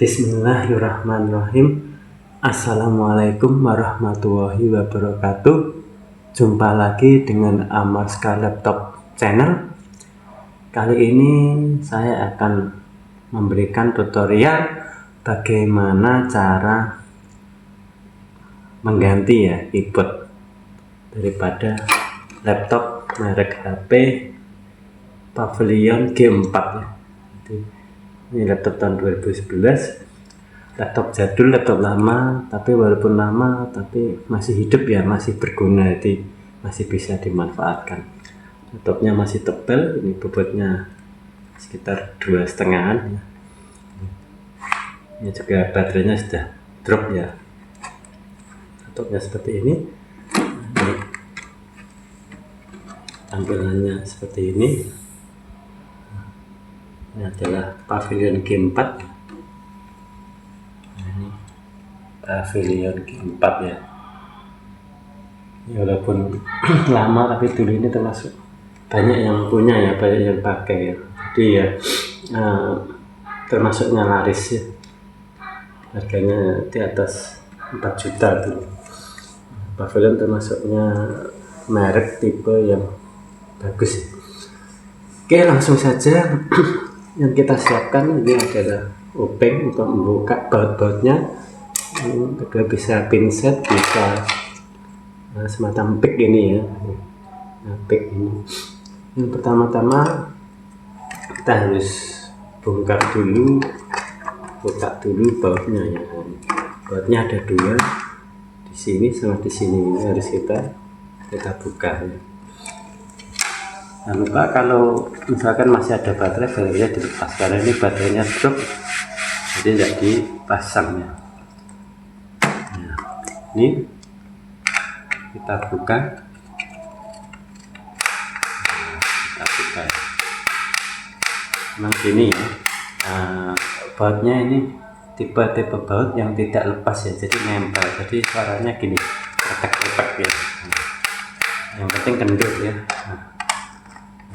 Bismillahirrahmanirrahim. Assalamualaikum warahmatullahi wabarakatuh. Jumpa lagi dengan Amarska Laptop Channel. Kali ini saya akan memberikan tutorial bagaimana cara mengganti keyboard daripada laptop merek HP Pavilion G4 Ini laptop tahun 2011, laptop jadul, laptop lama, tapi walaupun lama tapi masih hidup masih berguna, jadi masih bisa dimanfaatkan. Laptopnya masih tebal, ini bobotnya sekitar 2,5. Ini juga baterainya sudah drop laptopnya seperti ini. Tampilannya seperti ini. Ini adalah Pavilion G4. Ini Pavilion G4 Ini walaupun lama tapi dulu ini termasuk banyak yang punya banyak yang pakai jadi termasuknya laris harganya di atas 4 juta dulu. Pavilion termasuknya merek tipe yang bagus. Oke, langsung saja. Yang kita siapkan ini adalah obeng untuk membuka baut-bautnya. Kedua bisa pinset, bisa semacam pick ini pick ini. Yang pertama-tama kita harus bongkar dulu, buka dulu bautnya Bautnya ada dua, di sini sama di sini. Ini harus kita buka Jangan lupa kalau misalkan masih ada baterai, baterainya dilepas karena ini baterainya drop, jadi tidak dipasang Ini kita buka, Memang gini bautnya ini tipe-tipe baut yang tidak lepas jadi nempel, jadi suaranya gini, retak-retak Yang penting kendor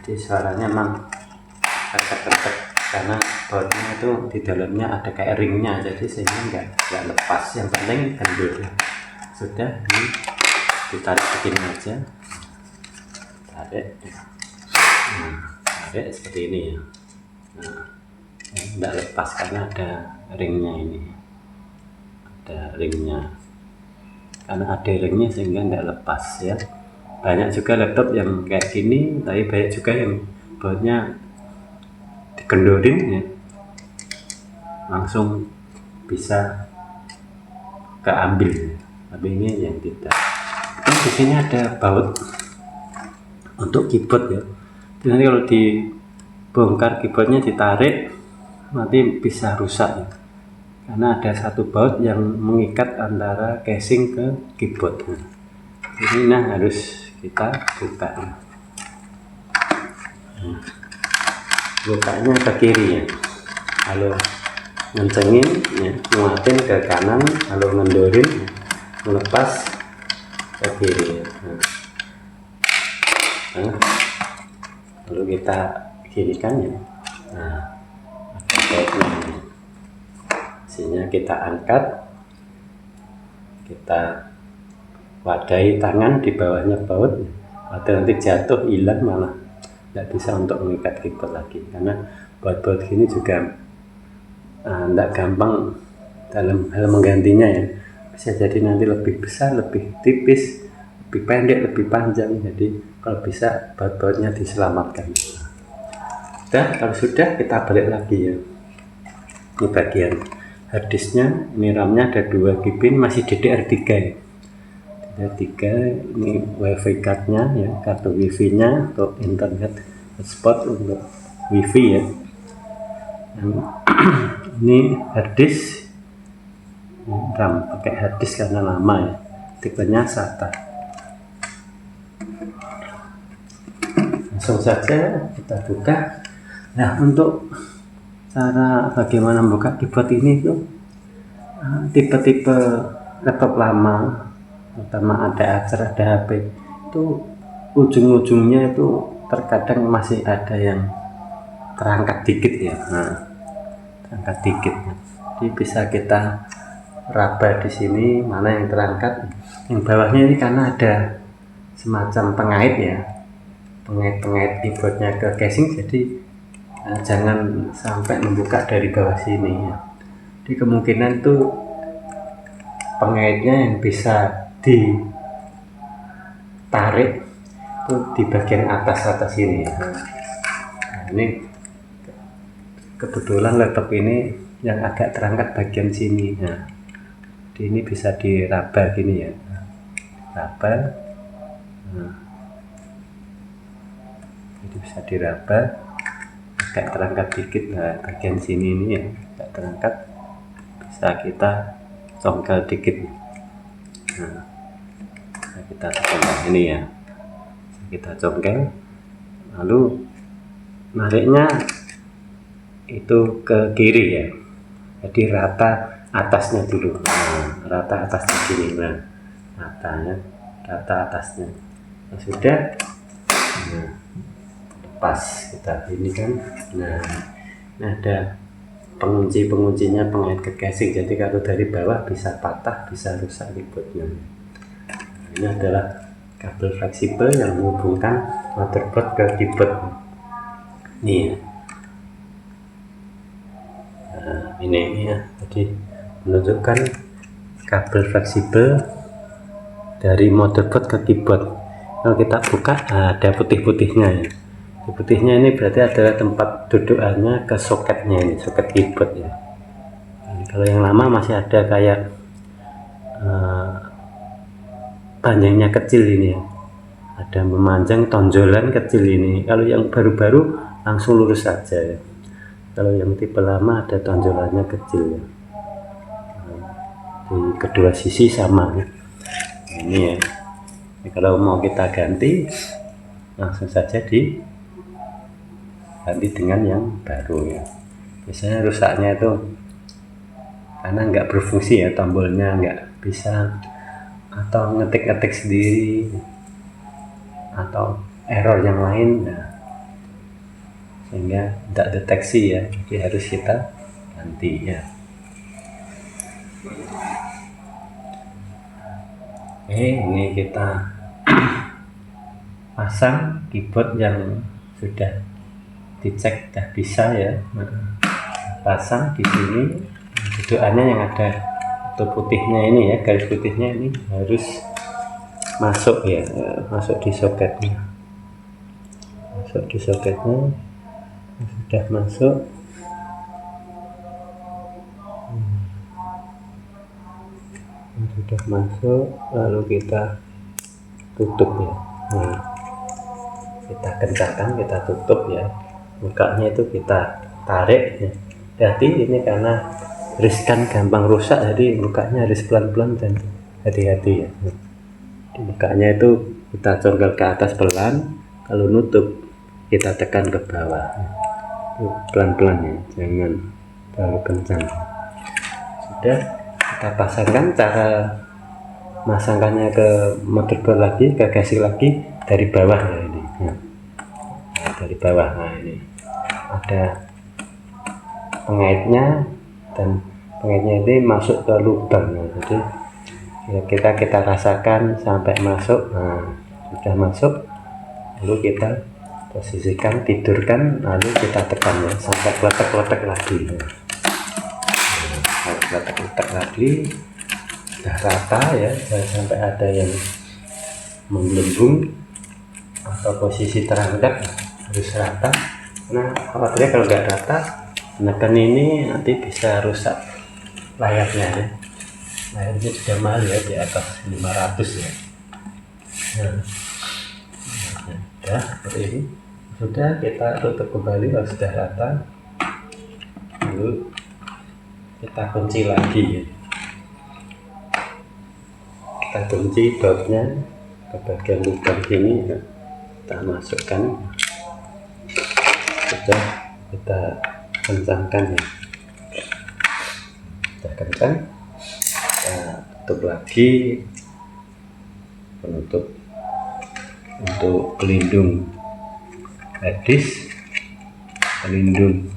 jadi suaranya memang retak-retak karena bautnya itu di dalamnya ada kayak ringnya, jadi sehingga nggak lepas. Yang penting kendor Sudah, ini ditarik begini aja, tarik seperti ini nggak lepas karena ada ringnya karena ada ringnya sehingga nggak lepas Banyak juga laptop yang kayak gini, tapi banyak juga yang bautnya dikendorin langsung bisa keambil, tapi ini yang tidak. Di sini ada baut untuk keyboard Nanti kalau dibongkar keyboardnya, ditarik, nanti bisa rusak karena ada satu baut yang mengikat antara casing ke keyboard. Ini harus kita buka. Bukanya ke kiri Kalau ngencengin nguatin ke kanan, kalau ngendorin melepas ke kiri lalu kita kirikan sini kita angkat, kita wadai tangan di bawahnya baut, atau nanti jatuh hilang, malah tidak bisa untuk mengikat keyboard lagi karena baut-baut gini juga tidak gampang dalam hal menggantinya bisa jadi nanti lebih besar, lebih tipis, lebih pendek, lebih panjang. Jadi kalau bisa baut-bautnya diselamatkan. Kalau sudah, kita balik lagi Ini bagian harddisknya, ini RAM-nya ada 2 GB, masih DDR3 ini WiFi cardnya kartu WiFi nya untuk internet hotspot untuk WiFi Ini harddisk RAM, pakai harddisk karena lama tipenya SATA. Langsung saja kita buka. Untuk cara bagaimana membuka keyboard ini tipe-tipe laptop lama, terutama ada Acer, ada HP, itu ujung-ujungnya itu terkadang masih ada yang terangkat dikit terangkat dikit. Jadi bisa kita raba di sini mana yang terangkat. Yang bawahnya ini karena ada semacam pengait ya, pengait keyboardnya ke casing, jadi jangan sampai membuka dari bawah sini ya. Jadi kemungkinan tuh pengaitnya yang bisa ditarik itu di bagian atas ini ya. Nah, ini kebetulan laptop ini yang agak terangkat bagian sini. Nah, ini bisa diraba gini ya, raba. Nah, jadi bisa diraba agak terangkat dikit. Nah, bagian sini ini ya agak terangkat, bisa kita congkel dikit. Nah, kita congkel ini ya, kita congkel, lalu nariknya itu ke kiri ya, jadi rata atasnya dulu. Nah, rata atasnya gini. Nah, rata atasnya. Nah, sudah. Nah, lepas kita ini kan. Nah, ini ada penguncinya, pengait ke casing. Jadi kalau dari bawah bisa patah, bisa rusak keyboardnya. Nah, ini adalah kabel fleksibel yang menghubungkan motherboard ke keyboard. Nih. Nah, ini ya. Jadi menunjukkan kabel fleksibel dari motherboard ke keyboard. Kalau kita buka, ada putih-putihnya ya. Putihnya ini berarti adalah tempat dudukannya ke soketnya ini, soket keyboard ya. Nah, kalau yang lama masih ada kayak panjangnya kecil ini ya, ada memanjang tonjolan kecil ini. Kalau yang baru-baru langsung lurus saja ya. Kalau yang tipe lama ada tonjolannya kecil ya. Di kedua sisi sama ya. Ini ya. Ini kalau mau kita ganti langsung saja diganti dengan yang baru ya. Biasanya rusaknya itu karena nggak berfungsi ya, tombolnya nggak bisa, atau ngetik sendiri, atau error yang lain. Nah, sehingga tidak deteksi ya, jadi harus kita ganti ya. Oke, ini kita pasang keyboard yang sudah dicek sudah bisa ya. Pasang di sini, dudukannya yang ada itu putihnya ini ya, garis putihnya ini harus masuk ya, masuk di soketnya. Sudah masuk. Sudah masuk, lalu kita tutup ya. Nah, kita kencangkan, kita tutup ya. Mukanya itu kita tarik ya. Jadi ini karena riskan gampang rusak, jadi mukanya harus pelan-pelan dan hati-hati ya. Di mukanya itu kita congkel ke atas pelan, kalau nutup kita tekan ke bawah. Pelan-pelan ya, jangan terlalu kencang. Sudah, kita pasangkan. Cara masangkannya ke motherboard lagi, ke casing lagi dari bawah ya ini. Nah, dari bawah. Nah, ini ada pengaitnya, dan pengaitnya ini masuk ke lubang. Nah, jadi ya kita rasakan sampai masuk. Nah, sudah masuk, lalu kita posisikan, tidurkan, lalu kita tekan ya, sampai letak lagi. Letak lagi, sudah rata ya, jangan sampai ada yang menggelembung atau posisi terangkat, harus rata. Nah, khawatirnya kalau nggak rata, menekan ini nanti bisa rusak layarnya ya. Layarnya sudah mahal ya, di atas 500 ya. Nah, sudah seperti ini. Sudah, kita tutup kembali kalau sudah rata, lalu kita kunci lagi ya. Kita kunci dotnya ke bagian lubang sini ya. Kita masukkan, sudah kita kencangkan ya. Sudah kencang, kita tutup lagi, penutup untuk pelindung harddisk, pelindung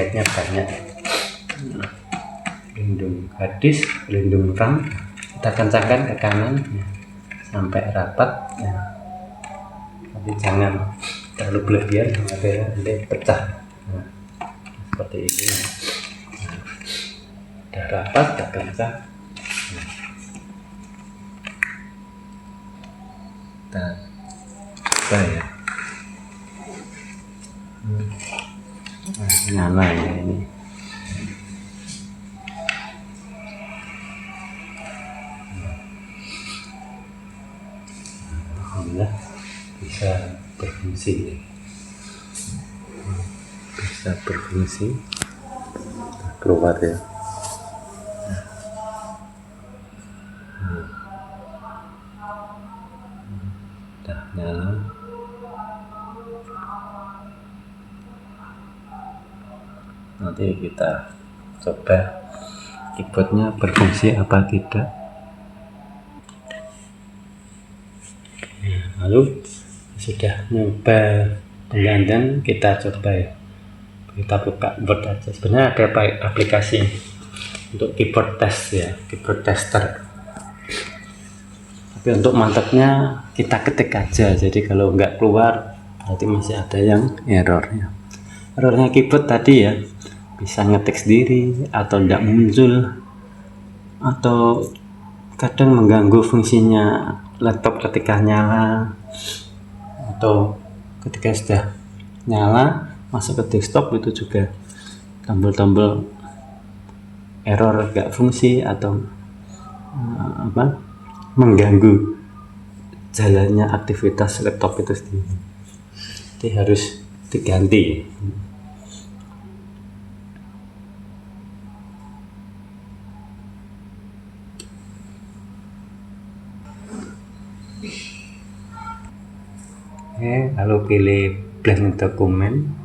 backlightnya banyak. Pelindung harddisk, pelindung RAM, kita kencangkan ke kanan ya, sampai rapat ya. Tapi jangan terlalu berlebihan, nanti pecah. Nah, seperti ini. Nah, udah rapat, udah kencang. Nah, kita coba ya. Nah, nyala ya ini. Alhamdulillah bisa berfungsi ya. Bisa berfungsi, keluar ya. Udah nyala. Nanti kita coba keyboardnya berfungsi apa tidak. Lalu sudah nyoba penggantian, kita coba ya, kita buka Word aja. Sebenarnya ada aplikasi untuk keyboard test ya, keyboard tester, tapi untuk mantapnya kita ketik aja, jadi kalau nggak keluar berarti masih ada yang error ya. Errornya keyboard tadi ya, bisa ngetik sendiri atau tidak muncul, atau kadang mengganggu fungsinya laptop ketika nyala, atau ketika sudah nyala masuk ke desktop itu juga tombol-tombol error gak fungsi atau mengganggu jalannya aktivitas laptop itu sendiri. Jadi harus diganti. Oke, lalu pilih blank dokumen.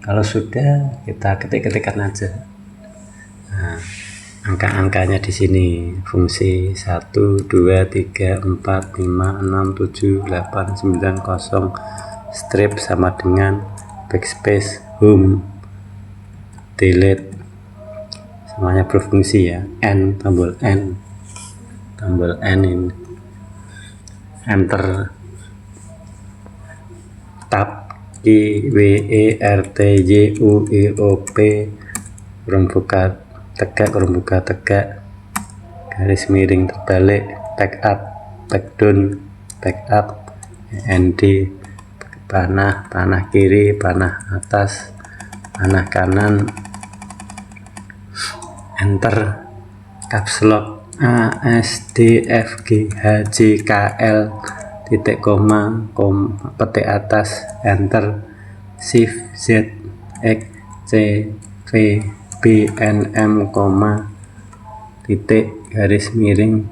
Kalau sudah, kita ketik-ketikan aja. Nah, angka-angkanya di sini, fungsi 1, 2, 3, 4, 5, 6, 7, 8, 9, 0, strip sama dengan backspace, home, delete, semuanya berfungsi ya. N, tombol N ini, enter, tab, I, W, E, R, T, Y, U, E, O, P, kurung buka tegak, garis miring terbalik, backup, backdown, backup, ND, panah kiri, panah atas, panah kanan, enter, caps lock, A, S, D, F, G, H, J, K, L, titik koma, petik atas, enter, shift, Z, X, C, V, B, N, M, koma, titik, garis miring,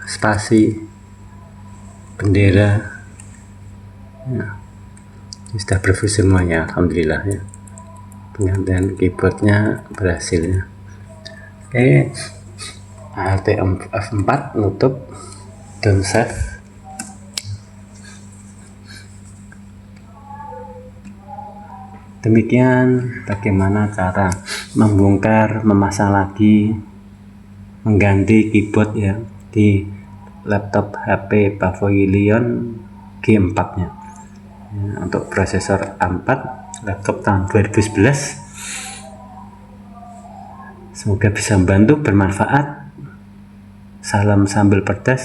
spasi, bendera. Nah, sudah berfungsi semuanya, alhamdulillah ya. Penggantian keyboardnya berhasil ya. Oke, Alt F4 nutup, don't save. Demikian bagaimana cara membongkar, memasang lagi, mengganti keyboard ya di laptop HP Pavilion G4 nya ya, untuk prosesor A4, laptop tahun 2011. Semoga bisa membantu, bermanfaat. Salam sambil cerdas,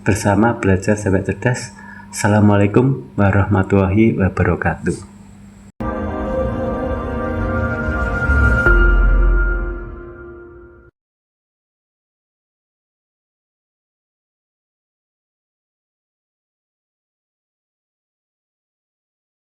bersama belajar sampai cerdas. Assalamualaikum warahmatullahi wabarakatuh.